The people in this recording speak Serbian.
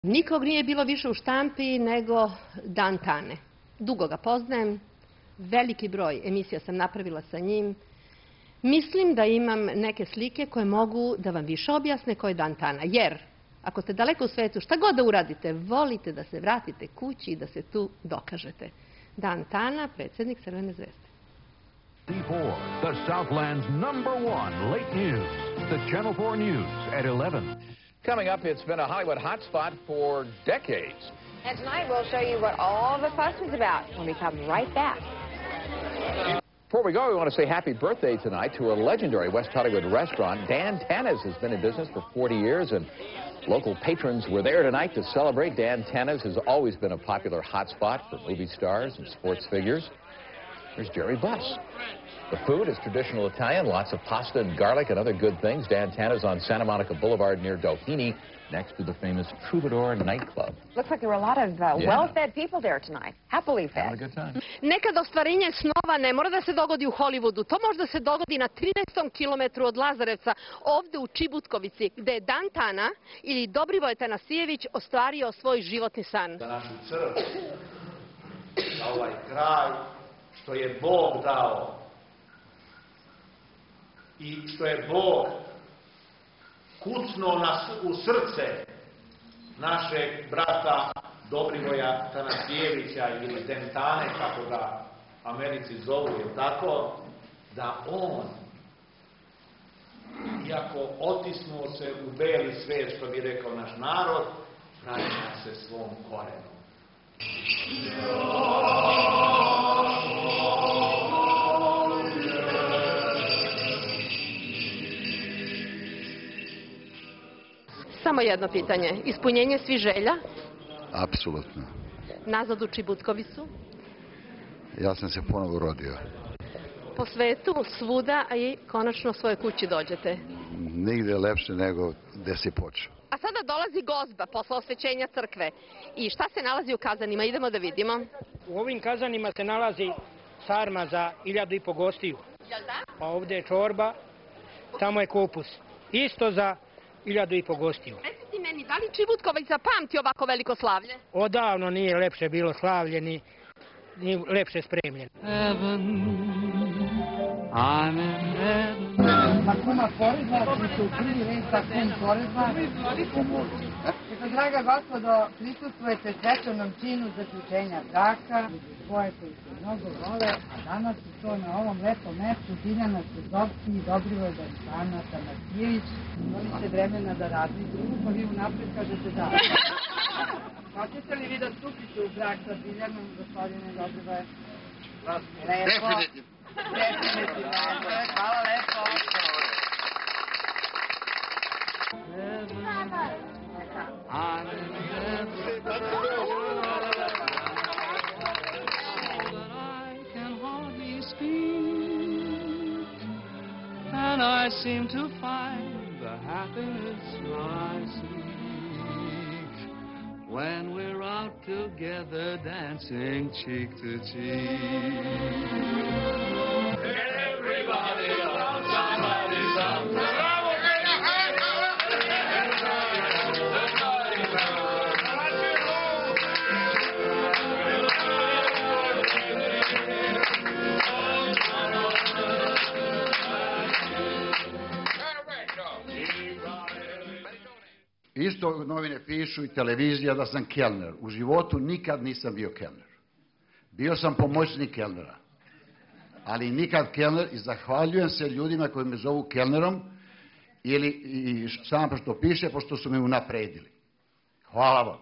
Nikog nije bilo više u štampi nego Dan Tane. Dugo ga poznajem, veliki broj emisija sam napravila sa njim. Mislim da imam neke slike koje mogu da vam više objasne ko je Dan Tana. Jer, ako ste daleko u svetu, šta god da uradite, volite da se vratite kući i da se tu dokažete. Dan Tana, predsjednik Crvene zvezde. C4, the Southland's #1 late news. The Channel 4 News at 11. Coming up, it's been a Hollywood hotspot for decades. And tonight we'll show you what all the fuss was about when we come right back. Before we go, we want to say happy birthday tonight to a legendary West Hollywood restaurant. Dan Tana's has been in business for 40 years, and local patrons were there tonight to celebrate. Dan Tana's has always been a popular hotspot for movie stars and sports figures. Here's Jerry Buss. The food is traditional Italian, lots of pasta and garlic and other good things. Dan Tana's on Santa Monica Boulevard near Doheny, next to the famous Troubadour nightclub. Looks like there were a lot of well-fed people there tonight. Happily fed. Having a good time. Nekad ostvarenje snova ne mora da se dogodi u Hollywoodu. To može da se dogodi na 13. kilometru od Lazarevca, ovde u Čibutkovici, gde je Dan Tana ili Dobrivoje Tanasijević ostvario svoj životni san. Za našu crkvu, za ovaj kraj, što je Bog dao i što je Bog kucnuo u srce našeg brata Dobrivoja Tanasijevića ili Dentane, kako ga Americi zovu, je tako, da on, iako otisnuo se u beli svet, što bi rekao naš narod, vraća se svom korenu. Samo jedno pitanje. Ispunjenje svih želja? Apsolutno. Nazad u Čibutkovicu? Ja sam se ponovo rodio. Po svetu, svuda, a i konačno svoje kući dođete. Nigde lepše nego gde si počeo. A sada dolazi gozba posle osvećenja crkve. I šta se nalazi u kazanima? Idemo da vidimo. U ovim kazanima se nalazi sarma za 1500 gostiju. Jel da? Pa ovde je čorba, tamo je kupus. Isto za 1500 gostiju. Recite meni, da li Čibutkovica pamti ovako veliko slavlje? Odavno nije lepše bilo slavlje, ni lepše spremljeno. Ma kuma poredba, koji se u prvi red sa kum poredba. Draga gospodo, prisustvujete svečanom činu zaključenja braka, koje koji se mnogo vole, a danas su to na ovom lepom mestu Biljana Suzovski i Dobrivoje Dentana Tanasijević. Imali ste vremena da radite, pa vi unapred kažete da. Hoćete li vi da stupite u brak sa Biljanom, gospodine Dobrivoje? Definitivno. Definitivno. Hvala lepo. And I seem to find the happiness I seek when we're out together dancing cheek to cheek. Everybody loves somebody sometime. Isto novine pišu i televizija da sam kelner. U životu nikad nisam bio kelner. Bio sam pomoćnik kelnera. Ali nikad kelner i zahvaljujem se ljudima koji me zovu kelnerom ili samo što piše, pošto su me unapredili. Hvala vam.